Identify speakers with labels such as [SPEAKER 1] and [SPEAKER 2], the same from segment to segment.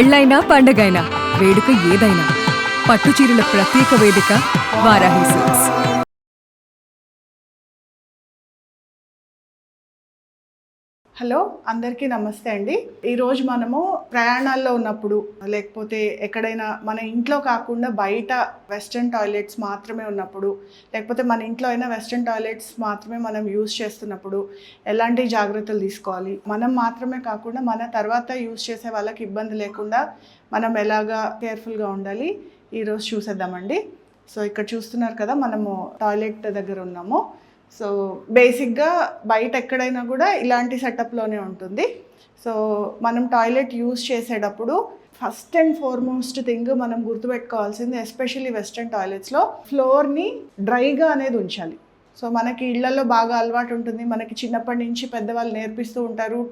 [SPEAKER 1] పెళ్ళైనా పండగైనా వేడుక ఏదైనా పట్టుచీరల ప్రత్యేక వేదిక వారాహి సిల్క్స్.
[SPEAKER 2] హలో, అందరికీ నమస్తే అండి. ఈరోజు మనము ప్రయాణాల్లో ఉన్నప్పుడు లేకపోతే ఎక్కడైనా మన ఇంట్లో కాకుండా బయట వెస్ట్రన్ టాయిలెట్స్ మాత్రమే ఉన్నప్పుడు, లేకపోతే మన ఇంట్లో అయినా వెస్ట్రన్ టాయిలెట్స్ మాత్రమే మనం యూజ్ చేస్తున్నప్పుడు ఎలాంటి జాగ్రత్తలు తీసుకోవాలి, మనం మాత్రమే కాకుండా మన తర్వాత యూజ్ చేసే వాళ్ళకి ఇబ్బంది లేకుండా మనం ఎలాగా కేర్ఫుల్గా ఉండాలి ఈరోజు చూసేద్దామండి. సో ఇక్కడ చూస్తున్నారు కదా, మనము టాయిలెట్ దగ్గర ఉన్నాము. సో బేసిక్గా బయట ఎక్కడైనా కూడా ఇలాంటి సెటప్లోనే ఉంటుంది. సో మనం టాయిలెట్ యూజ్ చేసేటప్పుడు ఫస్ట్ అండ్ ఫార్మోస్ట్ థింగ్ మనం గుర్తుపెట్టుకోవాల్సింది, ఎస్పెషల్లీ వెస్ట్రన్ టాయిలెట్స్లో ఫ్లోర్ని డ్రైగా అనేది ఉంచాలి. సో మనకి ఇళ్లలో బాగా అలవాటు ఉంటుంది, మనకి చిన్నప్పటి నుంచి పెద్దవాళ్ళు నేర్పిస్తూ ఉంటారు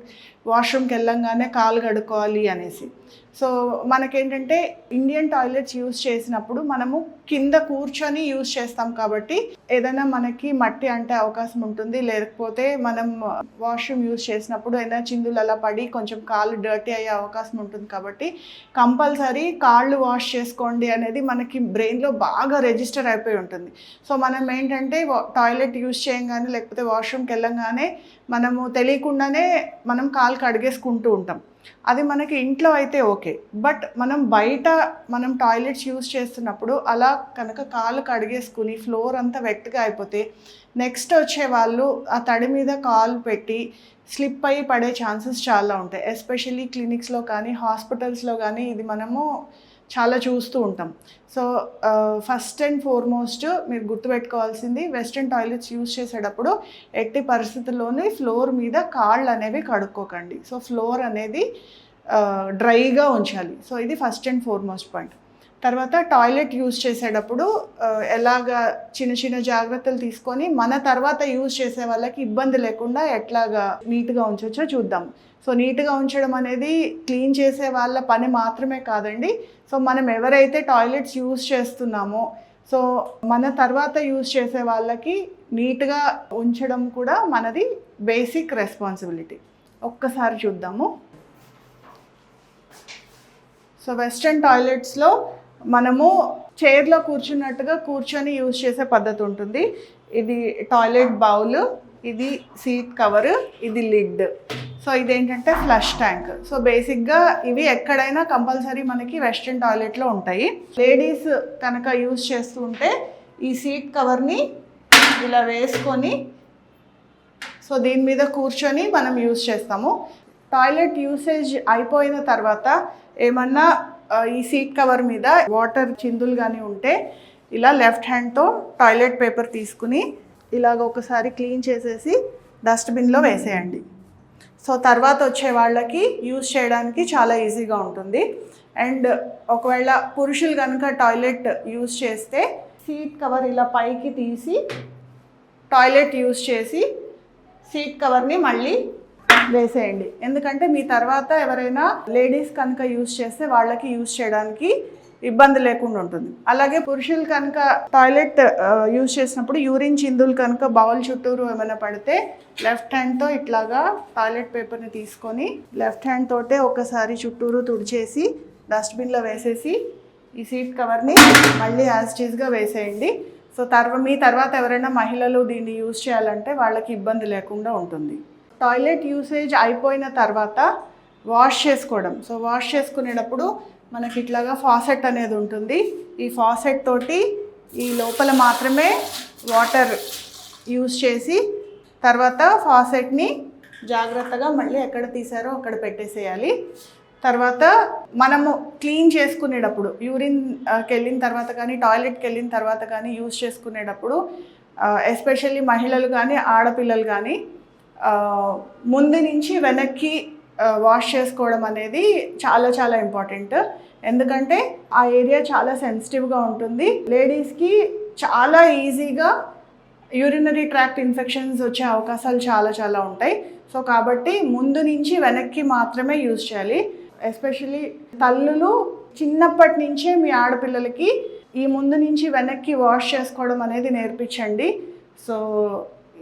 [SPEAKER 2] వాష్రూమ్కి వెళ్ళంగానే కాలు కడుక్కోవాలి అనేసి. సో మనకేంటంటే ఇండియన్ టాయిలెట్స్ యూజ్ చేసినప్పుడు మనము కింద కూర్చొని యూజ్ చేస్తాం కాబట్టి ఏదైనా మనకి మట్టి అంటే అవకాశం ఉంటుంది, లేకపోతే మనం వాష్రూమ్ యూజ్ చేసినప్పుడు ఏదైనా చిందులు అలా పడి కొంచెం కాళ్ళు డర్టీ అయ్యే అవకాశం ఉంటుంది. కాబట్టి కంపల్సరీ కాళ్ళు వాష్ చేసుకోండి అనేది మనకి బ్రెయిన్లో బాగా రిజిస్టర్ అయిపోయి ఉంటుంది. సో మనం ఏంటంటే టాయిలెట్ యూజ్ చేయగానే లేకపోతే వాష్రూమ్కి వెళ్ళంగానే మనము తెలియకుండానే మనం కాలు కడిగేసుకుంటూ ఉంటాం. అది మనకి ఇంట్లో అయితే ఓకే, బట్ మనం బయట మనం టాయిలెట్స్ యూజ్ చేస్తున్నప్పుడు అలా కనుక కాలు కడిగేసుకుని ఫ్లోర్ అంతా వెట్గా అయిపోతే నెక్స్ట్ వచ్చే వాళ్ళు ఆ తడి మీద కాలు పెట్టి స్లిప్ అయ్యి పడే ఛాన్సెస్ చాలా ఉంటాయి. ఎస్పెషల్లీ క్లినిక్స్లో కానీ హాస్పిటల్స్లో కానీ ఇది మనము చాలా చూస్తూ ఉంటాం. సో ఫస్ట్ అండ్ ఫార్మోస్ట్ మీరు గుర్తుపెట్టుకోవాల్సింది, వెస్ట్రన్ టాయిలెట్స్ యూజ్ చేసేటప్పుడు ఎట్టి పరిస్థితుల్లోనే ఫ్లోర్ మీద కాళ్ళు అనేవి కడుక్కోకండి. సో ఫ్లోర్ అనేది డ్రైగా ఉంచాలి. సో ఇది ఫస్ట్ అండ్ ఫార్మోస్ట్ పాయింట్. తర్వాత టాయిలెట్ యూజ్ చేసేటప్పుడు ఎలాగా చిన్న చిన్న జాగ్రత్తలు తీసుకొని మన తర్వాత యూజ్ చేసే వాళ్ళకి ఇబ్బంది లేకుండా ఎట్లాగా నీట్గా ఉంచవచ్చో చూద్దాం. సో నీట్గా ఉంచడం అనేది క్లీన్ చేసే వాళ్ళ పని మాత్రమే కాదండి. సో మనం ఎవరైతే టాయిలెట్స్ యూజ్ చేస్తున్నామో సో మన తర్వాత యూజ్ చేసే వాళ్ళకి నీట్గా ఉంచడం కూడా మనది బేసిక్ రెస్పాన్సిబిలిటీ. ఒక్కసారి చూద్దాము. సో వెస్ట్రన్ టాయిలెట్స్లో మనము చైర్లో కూర్చున్నట్టుగా కూర్చొని యూజ్ చేసే పద్ధతి ఉంటుంది. ఇది టాయిలెట్ బౌల్, ఇది సీట్ కవర్, ఇది లిడ్. సో ఇదేంటంటే ఫ్లష్ ట్యాంక్. సో బేసిక్గా ఇవి ఎక్కడైనా కంపల్సరీ మనకి వెస్ట్రన్ టాయిలెట్లో ఉంటాయి. లేడీస్ కనుక యూజ్ చేస్తూ ఉంటే ఈ సీట్ కవర్ని ఇలా వేసుకొని సో దీని మీద కూర్చొని మనం యూజ్ చేస్తాము. టాయిలెట్ యూసేజ్ అయిపోయిన తర్వాత ఏమన్నా ఈ సీట్ కవర్ మీద వాటర్ చిందులు కానీ ఉంటే ఇలా లెఫ్ట్ హ్యాండ్తో టాయిలెట్ పేపర్ తీసుకుని ఇలాగ ఒకసారి క్లీన్ చేసేసి డస్ట్బిన్లో వేసేయండి. సో తర్వాత వచ్చే వాళ్ళకి యూజ్ చేయడానికి చాలా ఈజీగా ఉంటుంది. అండ్ ఒకవేళ పురుషులు కనుక టాయిలెట్ యూజ్ చేస్తే సీట్ కవర్ ఇలా పైకి తీసి టాయిలెట్ యూజ్ చేసి సీట్ కవర్ని మళ్ళీ వేసేయండి. ఎందుకంటే మీ తర్వాత ఎవరైనా లేడీస్ కనుక యూజ్ చేస్తే వాళ్ళకి యూజ్ చేయడానికి ఇబ్బంది లేకుండా ఉంటుంది. అలాగే పురుషులు కనుక టాయిలెట్ యూజ్ చేసినప్పుడు యూరిన్ చిందులు కనుక బౌల్ చుట్టూరు ఏమైనా పడితే లెఫ్ట్ హ్యాండ్తో ఇట్లాగా టాయిలెట్ పేపర్ని తీసుకొని లెఫ్ట్ హ్యాండ్ తోటే ఒకసారి చుట్టూరు తుడిచేసి డస్ట్బిన్లో వేసేసి ఈ సీట్ కవర్ని మళ్ళీ యాజ్ టీజ్గా వేసేయండి. సో మీ తర్వాత ఎవరైనా మహిళలు దీన్ని యూజ్ చేయాలంటే వాళ్ళకి ఇబ్బంది లేకుండా ఉంటుంది. టాయిలెట్ యూసేజ్ అయిపోయిన తర్వాత వాష్ చేసుకోవడం. సో వాష్ చేసుకునేటప్పుడు మనకి ఇట్లాగా ఫాసెట్ అనేది ఉంటుంది. ఈ ఫాసెట్ తోటి ఈ లోపల మాత్రమే వాటర్ యూజ్ చేసి తర్వాత ఫాసెట్ని జాగ్రత్తగా మళ్ళీ ఎక్కడ తీసారో అక్కడ పెట్టేసేయాలి. తర్వాత మనము క్లీన్ చేసుకునేటప్పుడు యూరిన్కి వెళ్ళిన తర్వాత కానీ టాయిలెట్కి వెళ్ళిన తర్వాత కానీ యూజ్ చేసుకునేటప్పుడు ఎస్పెషల్లీ మహిళలు కానీ ఆడపిల్లలు కానీ ముందు నుంచి వెనక్కి వాష్ చేసుకోవడం అనేది చాలా చాలా ఇంపార్టెంట్. ఎందుకంటే ఆ ఏరియా చాలా సెన్సిటివ్గా ఉంటుంది. లేడీస్కి చాలా ఈజీగా యూరినరీ ట్రాక్ట్ ఇన్ఫెక్షన్స్ వచ్చే అవకాశాలు చాలా చాలా ఉంటాయి. సో కాబట్టి ముందు నుంచి వెనక్కి మాత్రమే యూజ్ చేయాలి. ఎస్పెషల్లీ తల్లులు చిన్నప్పటి నుంచే మీ ఆడపిల్లలకి ఈ ముందు నుంచి వెనక్కి వాష్ చేసుకోవడం అనేది నేర్పించండి. సో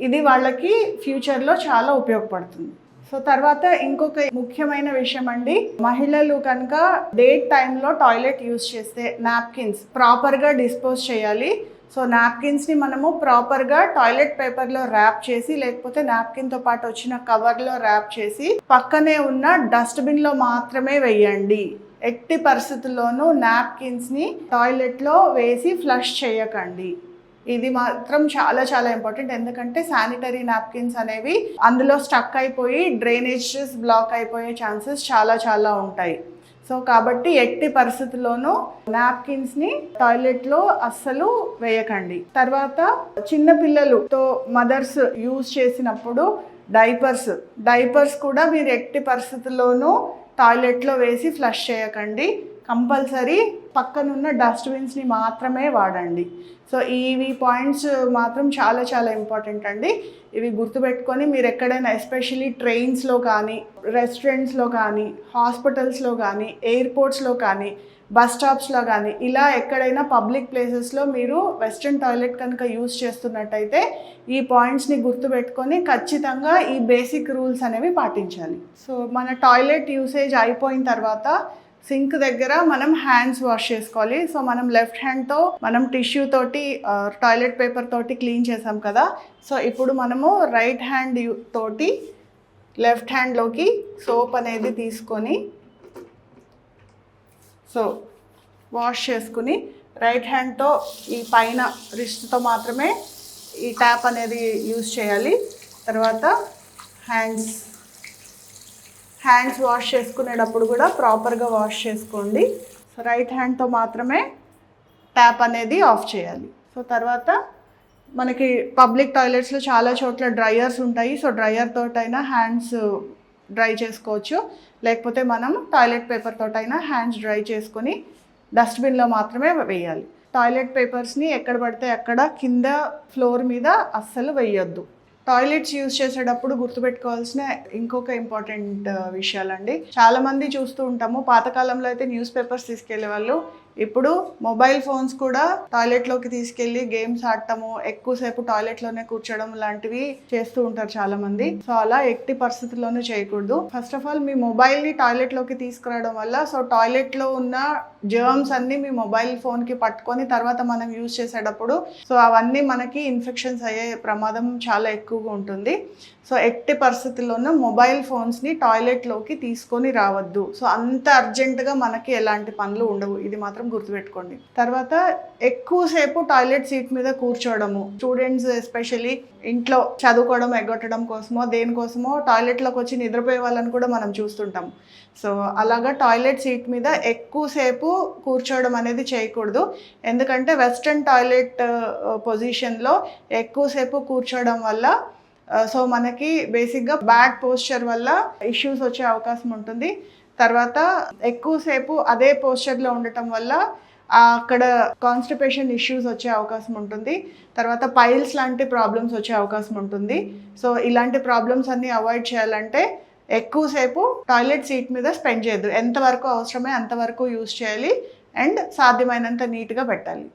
[SPEAKER 2] ఇది వాళ్ళకి ఫ్యూచర్లో చాలా ఉపయోగపడుతుంది. సో తర్వాత ఇంకొక ముఖ్యమైన విషయం అండి, మహిళలు కనుక డేట్ టైంలో టాయిలెట్ యూజ్ చేస్తే నాప్కిన్స్ ప్రాపర్గా డిస్పోజ్ చేయాలి. సో నాప్కిన్స్ని మనము ప్రాపర్గా టాయిలెట్ పేపర్లో ర్యాప్ చేసి, లేకపోతే నాప్కిన్తో పాటు వచ్చిన కవర్లో ర్యాప్ చేసి పక్కనే ఉన్న డస్ట్బిన్లో మాత్రమే వేయండి. ఎట్టి పరిస్థితుల్లోనూ నాప్కిన్స్ని టాయిలెట్లో వేసి ఫ్లష్ చేయకండి. ఇది మాత్రం చాలా చాలా ఇంపార్టెంట్. ఎందుకంటే శానిటరీ నాప్కిన్స్ అనేవి అందులో స్టక్ అయిపోయి డ్రైనేజెస్ బ్లాక్ అయిపోయే ఛాన్సెస్ చాలా చాలా ఉంటాయి. సో కాబట్టి ఎట్టి పరిస్థితుల్లోనూ నాప్కిన్స్ని టాయిలెట్లో అస్సలు వేయకండి. తర్వాత చిన్న పిల్లలతో మదర్స్ యూజ్ చేసినప్పుడు డైపర్స్ కూడా మీరు ఎట్టి పరిస్థితుల్లోనూ టాయిలెట్లో వేసి ఫ్లష్ చేయకండి. కంపల్సరీ పక్కనున్న డస్ట్బిన్స్ని మాత్రమే వాడండి. సో ఇవి పాయింట్స్ మాత్రం చాలా చాలా ఇంపార్టెంట్ అండి. ఇవి గుర్తుపెట్టుకొని మీరు ఎక్కడైనా ఎస్పెషల్లీ ట్రైన్స్లో కానీ, రెస్టారెంట్స్లో కానీ, హాస్పిటల్స్లో కానీ, ఎయిర్పోర్ట్స్లో కానీ, బస్ స్టాప్స్లో కానీ, ఇలా ఎక్కడైనా పబ్లిక్ ప్లేసెస్లో మీరు వెస్ట్రన్ టాయిలెట్ కనుక యూజ్ చేస్తున్నట్టయితే ఈ పాయింట్స్ని గుర్తుపెట్టుకొని ఖచ్చితంగా ఈ బేసిక్ రూల్స్ అనేవి పాటించాలి. సో మన టాయిలెట్ యూసేజ్ అయిపోయిన తర్వాత సింక్ దగ్గర మనం హ్యాండ్స్ వాష్ చేసుకోవాలి. సో మనం లెఫ్ట్ హ్యాండ్తో మనం టిష్యూ తోటి టాయిలెట్ పేపర్ తోటి క్లీన్ చేసాం కదా. సో ఇప్పుడు మనము రైట్ హ్యాండ్ తోటి లెఫ్ట్ హ్యాండ్లోకి సోప్ అనేది తీసుకొని సో వాష్ చేసుకుని రైట్ హ్యాండ్తో ఈ పైన రిస్ట్తో మాత్రమే ఈ ట్యాప్ అనేది యూజ్ చేయాలి. తర్వాత హ్యాండ్స్ వాష్ చేసుకునేటప్పుడు కూడా ప్రాపర్గా వాష్ చేసుకోండి. సో రైట్ హ్యాండ్తో మాత్రమే ట్యాప్ అనేది ఆఫ్ చేయాలి. సో తర్వాత మనకి పబ్లిక్ టాయిలెట్స్లో చాలా చోట్ల డ్రైయర్స్ ఉంటాయి. సో డ్రైయర్ తోటైనా హ్యాండ్స్ డ్రై చేసుకోవచ్చు, లేకపోతే మనం టాయిలెట్ పేపర్ తోటైనా హ్యాండ్స్ డ్రై చేసుకొని డస్ట్బిన్లో మాత్రమే వేయాలి. టాయిలెట్ పేపర్స్ని ఎక్కడ పడితే అక్కడ కింద ఫ్లోర్ మీద అస్సలు వేయొద్దు. టాయిలెట్స్ యూజ్ చేసేటప్పుడు గుర్తుపెట్టుకోవాల్సిన ఇంకొక ఇంపార్టెంట్ విషయాలండి. చాలామంది చూస్తూ ఉంటాము, పాతకాలంలో అయితే న్యూస్ పేపర్స్ తీసుకెళ్లే వాళ్ళు, ఇప్పుడు మొబైల్ ఫోన్స్ కూడా టాయిలెట్లోకి తీసుకెళ్ళి గేమ్స్ ఆడటము, ఎక్కువసేపు టాయిలెట్లోనే కూర్చోడం లాంటివి చేస్తూ ఉంటారు చాలామంది. సో అలా ఎట్టి పరిస్థితుల్లోనూ చేయకూడదు. ఫస్ట్ ఆఫ్ ఆల్ మీ మొబైల్ని టాయిలెట్లోకి తీసుకురావడం వల్ల సో టాయిలెట్లో ఉన్న జర్మ్స్ అన్నీ మీ మొబైల్ ఫోన్కి పట్టుకొని తర్వాత మనం యూజ్ చేసేటప్పుడు సో అవన్నీ మనకి ఇన్ఫెక్షన్స్ అయ్యే ప్రమాదం చాలా ఎక్కువగా ఉంటుంది. సో ఎట్టి పరిస్థితుల్లోనూ మొబైల్ ఫోన్స్ని టాయిలెట్లోకి తీసుకొని రావద్దు. సో అంత అర్జెంటుగా మనకి ఎలాంటి పనులు ఉండవు, ఇది మాత్రం గుర్తుపెట్టుకోండి. తర్వాత ఎక్కువసేపు టాయిలెట్ సీట్ మీద కూర్చోవడము, స్టూడెంట్స్ ఎస్పెషల్లీ ఇంట్లో చదువుకోవడం ఎగ్గొట్టడం కోసమో దేనికోసమో టాయిలెట్లోకి వచ్చి నిద్రపోయే వాళ్ళని కూడా మనం చూస్తుంటాం. సో అలాగా టాయిలెట్ సీట్ మీద ఎక్కువసేపు కూర్చోవడం అనేది చేయకూడదు. ఎందుకంటే వెస్ట్రన్ టాయిలెట్ పొజిషన్లో ఎక్కువసేపు కూర్చోవడం వల్ల సో మనకి బేసిక్గా బ్యాడ్ పోస్చర్ వల్ల ఇష్యూస్ వచ్చే అవకాశం ఉంటుంది. తర్వాత ఎక్కువసేపు అదే పోస్చర్లో ఉండటం వల్ల అక్కడ కాన్స్టిపేషన్ ఇష్యూస్ వచ్చే అవకాశం ఉంటుంది. తర్వాత పైల్స్ లాంటి ప్రాబ్లమ్స్ వచ్చే అవకాశం ఉంటుంది. సో ఇలాంటి ప్రాబ్లమ్స్ అన్నీ అవాయిడ్ చేయాలంటే ఎక్కువసేపు టాయిలెట్ సీట్ మీద స్పెండ్ చేయొద్దు. ఎంతవరకు అవసరమే అంతవరకు యూజ్ చేయాలి అండ్ సాధ్యమైనంత నీట్గా పెట్టాలి.